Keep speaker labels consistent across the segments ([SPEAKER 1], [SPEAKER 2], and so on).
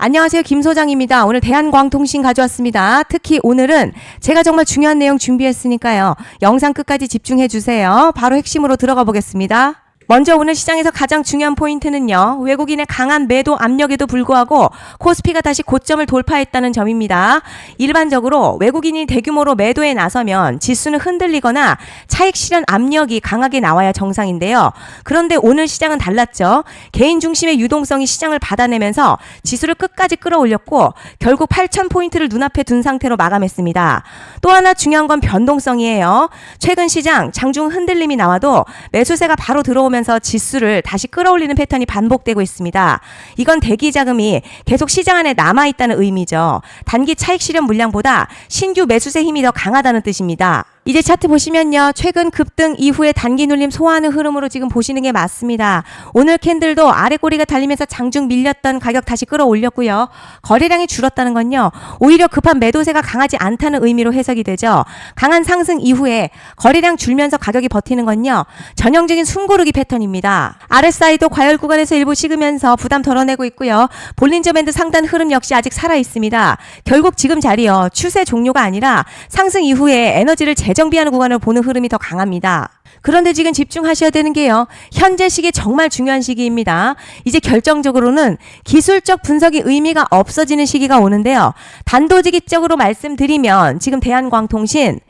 [SPEAKER 1] 안녕하세요. 김 소장입니다. 오늘 대한광통신 가져왔습니다. 특히 오늘은 제가 정말 중요한 내용 준비했으니까요. 영상 끝까지 집중해 주세요. 바로 핵심으로 들어가 보겠습니다. 먼저 오늘 시장에서 가장 중요한 포인트는요. 외국인의 강한 매도 압력에도 불구하고 코스피가 다시 고점을 돌파했다는 점입니다. 일반적으로 외국인이 대규모로 매도에 나서면 지수는 흔들리거나 차익 실현 압력이 강하게 나와야 정상인데요. 그런데 오늘 시장은 달랐죠. 개인 중심의 유동성이 시장을 받아내면서 지수를 끝까지 끌어올렸고 결국 8,000포인트를 눈앞에 둔 상태로 마감했습니다. 또 하나 중요한 건 변동성이에요. 최근 시장 장중 흔들림이 나와도 매수세가 바로 들어오면 지수를 다시 끌어올리는 패턴이 반복되고 있습니다. 이건 대기 자금이 계속 시장 안에 남아있다는 의미죠. 단기 차익 실현 물량보다 신규 매수세 힘이 더 강하다는 뜻입니다. 이제 차트 보시면요. 최근 급등 이후에 단기 눌림 소화하는 흐름으로 지금 보시는 게 맞습니다. 오늘 캔들도 아래 꼬리가 달리면서 장중 밀렸던 가격 다시 끌어올렸고요. 거래량이 줄었다는 건요. 오히려 급한 매도세가 강하지 않다는 의미로 해석이 되죠. 강한 상승 이후에 거래량 줄면서 가격이 버티는 건요. 전형적인 숨고르기 패턴입니다. RSI도 과열 구간에서 일부 식으면서 부담 덜어내고 있고요. 볼린저 밴드 상단 흐름 역시 아직 살아있습니다. 결국 지금 자리요. 추세 종료가 아니라 상승 이후에 에너지를 재정비하는 구간을 보는 흐름이 더 강합니다. 그런데 지금 집중하셔야 되는 게요. 현재 시기 정말 중요한 시기입니다. 이제 결정적으로는 기술적 분석이 의미가 없어지는 시기가 오는데요. 단도직입적으로 말씀드리면 지금 대한광통신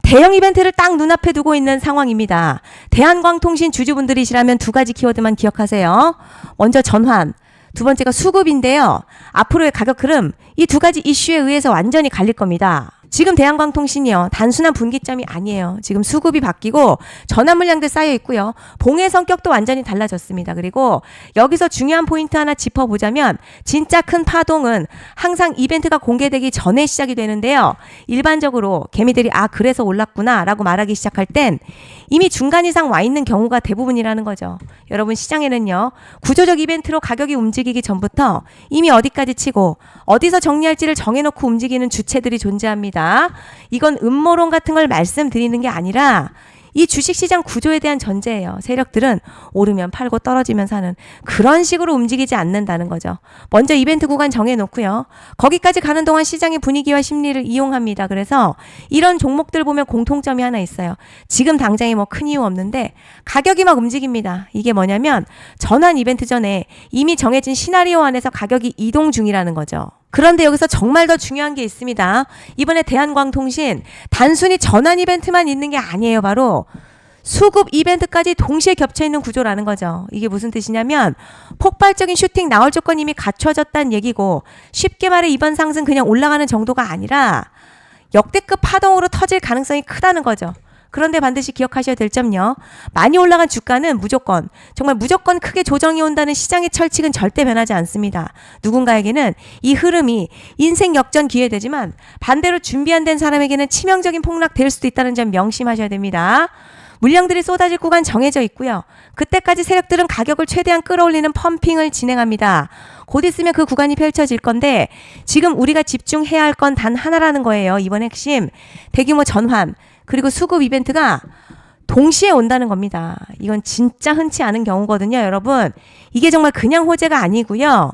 [SPEAKER 1] 대형 이벤트를 딱 눈앞에 두고 있는 상황입니다. 대한광통신 주주분들이시라면 두 가지 키워드만 기억하세요. 먼저 전환, 두 번째가 수급인데요. 앞으로의 가격 흐름, 이 두 가지 이슈에 의해서 완전히 갈릴 겁니다. 지금 대한광통신이요. 단순한 분기점이 아니에요. 지금 수급이 바뀌고 전환 물량들 쌓여 있고요. 봉의 성격도 완전히 달라졌습니다. 그리고 여기서 중요한 포인트 하나 짚어보자면 진짜 큰 파동은 항상 이벤트가 공개되기 전에 시작이 되는데요. 일반적으로 개미들이 그래서 올랐구나 라고 말하기 시작할 땐 이미 중간 이상 와 있는 경우가 대부분이라는 거죠. 여러분 시장에는요. 구조적 이벤트로 가격이 움직이기 전부터 이미 어디까지 치고 어디서 정리할지를 정해놓고 움직이는 주체들이 존재합니다. 이건 음모론 같은 걸 말씀드리는 게 아니라 이 주식시장 구조에 대한 전제예요. 세력들은 오르면 팔고 떨어지면 사는 그런 식으로 움직이지 않는다는 거죠. 먼저 이벤트 구간 정해놓고요. 거기까지 가는 동안 시장의 분위기와 심리를 이용합니다. 그래서 이런 종목들 보면 공통점이 하나 있어요. 지금 당장에 뭐 큰 이유 없는데 가격이 막 움직입니다. 이게 뭐냐면 전환 이벤트 전에 이미 정해진 시나리오 안에서 가격이 이동 중이라는 거죠. 그런데 여기서 정말 더 중요한 게 있습니다. 이번에 대한광통신 단순히 전환 이벤트만 있는 게 아니에요. 바로 수급 이벤트까지 동시에 겹쳐있는 구조라는 거죠. 이게 무슨 뜻이냐면 폭발적인 슈팅 나올 조건이 이미 갖춰졌다는 얘기고 쉽게 말해 이번 상승 그냥 올라가는 정도가 아니라 역대급 파동으로 터질 가능성이 크다는 거죠. 그런데 반드시 기억하셔야 될 점요. 많이 올라간 주가는 정말 무조건 크게 조정이 온다는 시장의 철칙은 절대 변하지 않습니다. 누군가에게는 이 흐름이 인생 역전 기회되지만 반대로 준비 안 된 사람에게는 치명적인 폭락 될 수도 있다는 점 명심하셔야 됩니다. 물량들이 쏟아질 구간 정해져 있고요. 그때까지 세력들은 가격을 최대한 끌어올리는 펌핑을 진행합니다. 곧 있으면 그 구간이 펼쳐질 건데 지금 우리가 집중해야 할 건 단 하나라는 거예요. 이번 핵심 대규모 전환 그리고 수급 이벤트가 동시에 온다는 겁니다. 이건 진짜 흔치 않은 경우거든요. 여러분 이게 정말 그냥 호재가 아니고요.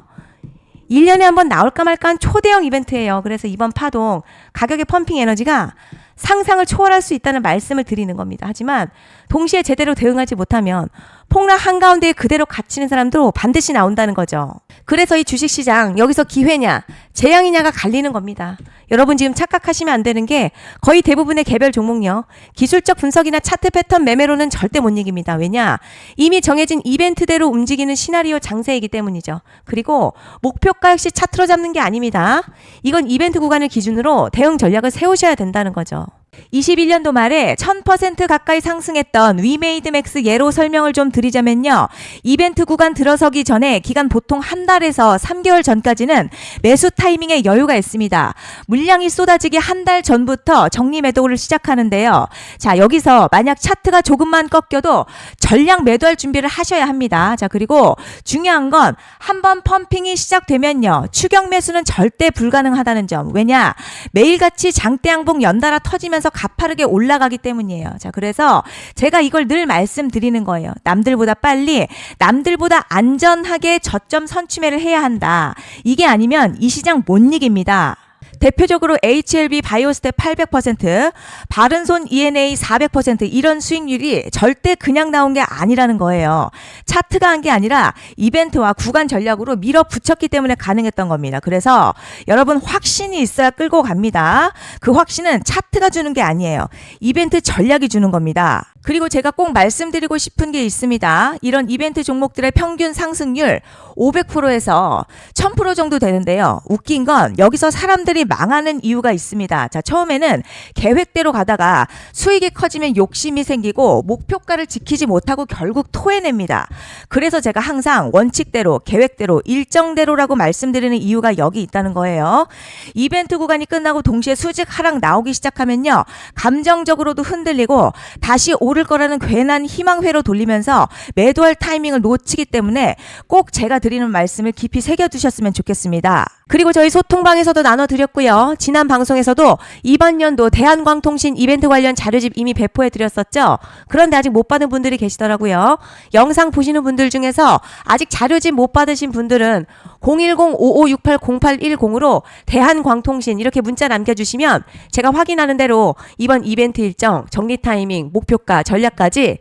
[SPEAKER 1] 1년에 한번 나올까 말까한 초대형 이벤트예요. 그래서 이번 파동 가격의 펌핑 에너지가 상상을 초월할 수 있다는 말씀을 드리는 겁니다. 하지만 동시에 제대로 대응하지 못하면 폭락 한가운데에 그대로 갇히는 사람도 반드시 나온다는 거죠. 그래서 이 주식시장 여기서 기회냐 재앙이냐가 갈리는 겁니다. 여러분 지금 착각하시면 안 되는 게 거의 대부분의 개별 종목요. 기술적 분석이나 차트 패턴 매매로는 절대 못 이깁니다. 왜냐? 이미 정해진 이벤트대로 움직이는 시나리오 장세이기 때문이죠. 그리고 목표가 역시 차트로 잡는 게 아닙니다. 이건 이벤트 구간을 기준으로 대응 전략을 세우셔야 된다는 거죠. 21년도 말에 1000% 가까이 상승했던 위메이드맥스 예로 설명을 좀 드리자면요. 이벤트 구간 들어서기 전에 기간 보통 한 달에서 3개월 전까지는 매수 타이밍에 여유가 있습니다. 물량이 쏟아지기 한 달 전부터 정리 매도를 시작하는데요. 자, 여기서 만약 차트가 조금만 꺾여도 전량 매도할 준비를 하셔야 합니다. 자, 그리고 중요한 건 한번 펌핑이 시작되면요. 추격 매수는 절대 불가능하다는 점. 왜냐? 매일같이 장대 양봉 연달아 터지면서 따라서 가파르게 올라가기 때문이에요. 자, 그래서 제가 이걸 늘 말씀드리는 거예요. 남들보다 빨리, 남들보다 안전하게 저점 선취매를 해야 한다. 이게 아니면 이 시장 못 이깁니다. 대표적으로 HLB 바이오스텝 800%, 바른손 ENA 400% 이런 수익률이 절대 그냥 나온 게 아니라는 거예요. 차트가 한 게 아니라 이벤트와 구간 전략으로 밀어붙였기 때문에 가능했던 겁니다. 그래서 여러분 확신이 있어야 끌고 갑니다. 그 확신은 차트가 주는 게 아니에요. 이벤트 전략이 주는 겁니다. 그리고 제가 꼭 말씀드리고 싶은 게 있습니다. 이런 이벤트 종목들의 평균 상승률 500%에서 1000% 정도 되는데요. 웃긴 건 여기서 사람들이 망하는 이유가 있습니다. 자, 처음에는 계획대로 가다가 수익이 커지면 욕심이 생기고 목표가를 지키지 못하고 결국 토해냅니다. 그래서 제가 항상 원칙대로, 계획대로, 일정대로라고 말씀드리는 이유가 여기 있다는 거예요. 이벤트 구간이 끝나고 동시에 수직 하락 나오기 시작하면요. 감정적으로도 흔들리고 다시 오를 거라는 괜한 희망회로 돌리면서 매도할 타이밍을 놓치기 때문에 꼭 제가 드리는 말씀을 깊이 새겨두셨으면 좋겠습니다. 그리고 저희 소통방에서도 나눠드렸고요. 지난 방송에서도 이번 연도 대한광통신 이벤트 관련 자료집 이미 배포해드렸었죠. 그런데 아직 못 받은 분들이 계시더라고요. 영상 보시는 분들 중에서 아직 자료집 못 받으신 분들은 010-5568-0810으로 대한광통신 이렇게 문자 남겨주시면 제가 확인하는 대로 이번 이벤트 일정, 정리 타이밍, 목표가, 전략까지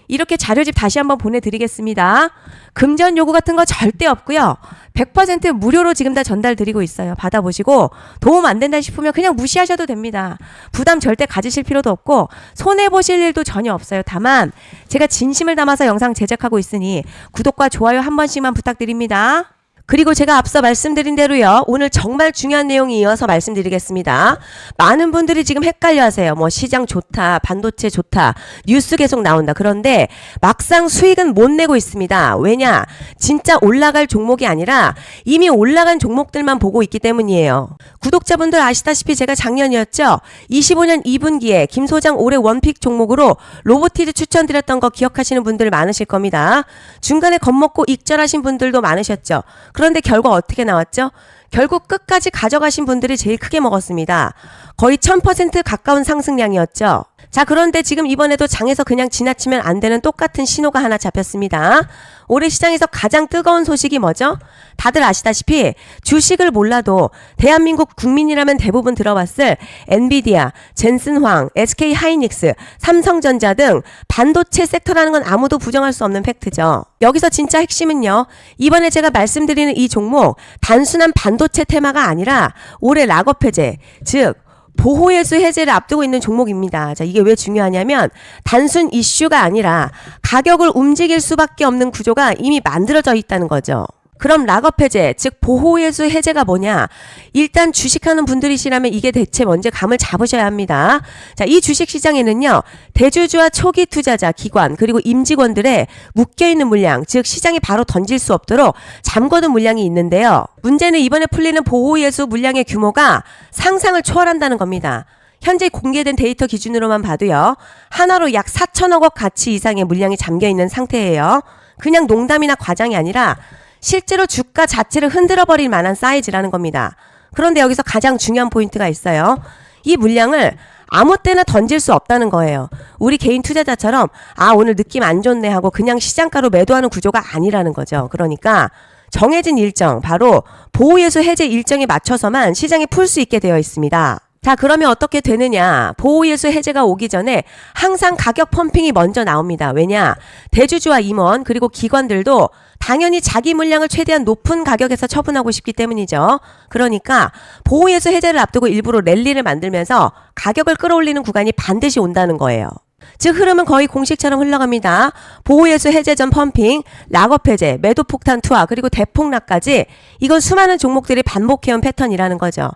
[SPEAKER 1] 이렇게 자료집 다시 한번 보내드리겠습니다. 금전 요구 같은 거 절대 없고요. 100% 무료로 지금 다 전달드리고 있어요. 받아보시고 도움 안 된다 싶으면 그냥 무시하셔도 됩니다. 부담 절대 가지실 필요도 없고 손해보실 일도 전혀 없어요. 다만 제가 진심을 담아서 영상 제작하고 있으니 구독과 좋아요 한 번씩만 부탁드립니다. 그리고 제가 앞서 말씀드린 대로요. 오늘 정말 중요한 내용이 이어서 말씀드리겠습니다. 많은 분들이 지금 헷갈려 하세요. 뭐 시장 좋다, 반도체 좋다, 뉴스 계속 나온다. 그런데 막상 수익은 못 내고 있습니다. 왜냐? 진짜 올라갈 종목이 아니라 이미 올라간 종목들만 보고 있기 때문이에요. 구독자분들 아시다시피 제가 작년이었죠. 25년 2분기에 김 소장 올해 원픽 종목으로 로보티즈 추천드렸던 거 기억하시는 분들 많으실 겁니다. 중간에 겁먹고 익절하신 분들도 많으셨죠. 그런데 결과 어떻게 나왔죠? 결국 끝까지 가져가신 분들이 제일 크게 먹었습니다. 거의 1000% 가까운 상승량이었죠. 자, 그런데 지금 이번에도 장에서 그냥 지나치면 안 되는 똑같은 신호가 하나 잡혔습니다. 올해 시장에서 가장 뜨거운 소식이 뭐죠? 다들 아시다시피 주식을 몰라도 대한민국 국민이라면 대부분 들어봤을 엔비디아, 젠슨황, SK하이닉스, 삼성전자 등 반도체 섹터라는 건 아무도 부정할 수 없는 팩트죠. 여기서 진짜 핵심은요. 이번에 제가 말씀드리는 이 종목 단순한 반도체 테마가 아니라 올해 락업 해제, 즉 보호예수 해제를 앞두고 있는 종목입니다. 자, 이게 왜 중요하냐면 단순 이슈가 아니라 가격을 움직일 수밖에 없는 구조가 이미 만들어져 있다는 거죠. 그럼 락업 해제, 즉 보호예수 해제가 뭐냐? 일단 주식하는 분들이시라면 이게 대체 뭔지 감을 잡으셔야 합니다. 자, 이 주식시장에는요. 대주주와 초기 투자자, 기관, 그리고 임직원들의 묶여있는 물량, 즉 시장에 바로 던질 수 없도록 잠궈둔 물량이 있는데요. 문제는 이번에 풀리는 보호예수 물량의 규모가 상상을 초월한다는 겁니다. 현재 공개된 데이터 기준으로만 봐도요. 하나로 약 4천억 원 가치 이상의 물량이 잠겨있는 상태예요. 그냥 농담이나 과장이 아니라 실제로 주가 자체를 흔들어버릴 만한 사이즈라는 겁니다. 그런데 여기서 가장 중요한 포인트가 있어요. 이 물량을 아무 때나 던질 수 없다는 거예요. 우리 개인 투자자처럼 오늘 느낌 안 좋네 하고 그냥 시장가로 매도하는 구조가 아니라는 거죠. 그러니까 정해진 일정, 바로 보호예수 해제 일정에 맞춰서만 시장에 풀 수 있게 되어 있습니다. 자, 그러면 어떻게 되느냐? 보호예수 해제가 오기 전에 항상 가격 펌핑이 먼저 나옵니다. 왜냐? 대주주와 임원 그리고 기관들도 당연히 자기 물량을 최대한 높은 가격에서 처분하고 싶기 때문이죠. 그러니까 보호예수 해제를 앞두고 일부러 랠리를 만들면서 가격을 끌어올리는 구간이 반드시 온다는 거예요. 즉 흐름은 거의 공식처럼 흘러갑니다. 보호예수 해제 전 펌핑, 락업 해제, 매도 폭탄 투하, 그리고 대폭락까지 이건 수많은 종목들이 반복해온 패턴이라는 거죠.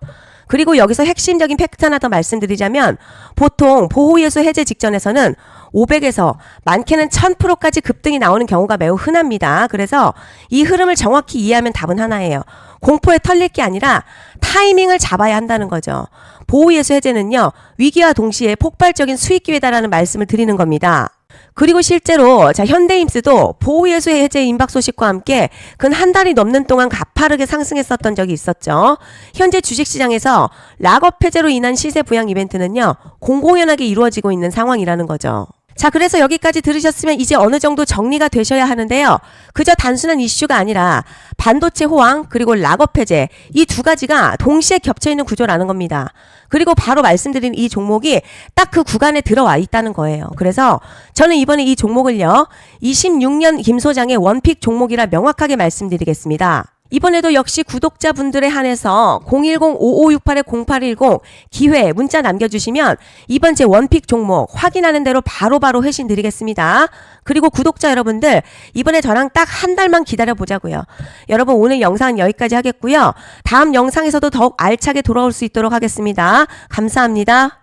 [SPEAKER 1] 그리고 여기서 핵심적인 팩트 하나 더 말씀드리자면 보통 보호예수 해제 직전에서는 500에서 많게는 1000%까지 급등이 나오는 경우가 매우 흔합니다. 그래서 이 흐름을 정확히 이해하면 답은 하나예요. 공포에 털릴 게 아니라 타이밍을 잡아야 한다는 거죠. 보호예수 해제는요. 위기와 동시에 폭발적인 수익 기회다라는 말씀을 드리는 겁니다. 그리고 실제로 현대임스도 보호예수 해제 임박 소식과 함께 근 한 달이 넘는 동안 가파르게 상승했었던 적이 있었죠. 현재 주식시장에서 락업 해제로 인한 시세 부양 이벤트는요, 공공연하게 이루어지고 있는 상황이라는 거죠. 자, 그래서 여기까지 들으셨으면 이제 어느 정도 정리가 되셔야 하는데요. 그저 단순한 이슈가 아니라 반도체 호황 그리고 락업 해제, 이 두 가지가 동시에 겹쳐있는 구조라는 겁니다. 그리고 바로 말씀드린 이 종목이 딱 그 구간에 들어와 있다는 거예요. 그래서 저는 이번에 이 종목을요, 26년 김 소장의 원픽 종목이라 명확하게 말씀드리겠습니다. 이번에도 역시 구독자분들에 한해서 010-5568-0810 기회 문자 남겨주시면 이번 제 원픽 종목 확인하는 대로 바로바로 회신 드리겠습니다. 그리고 구독자 여러분들, 이번에 저랑 딱 한 달만 기다려보자고요. 여러분, 오늘 영상은 여기까지 하겠고요. 다음 영상에서도 더욱 알차게 돌아올 수 있도록 하겠습니다. 감사합니다.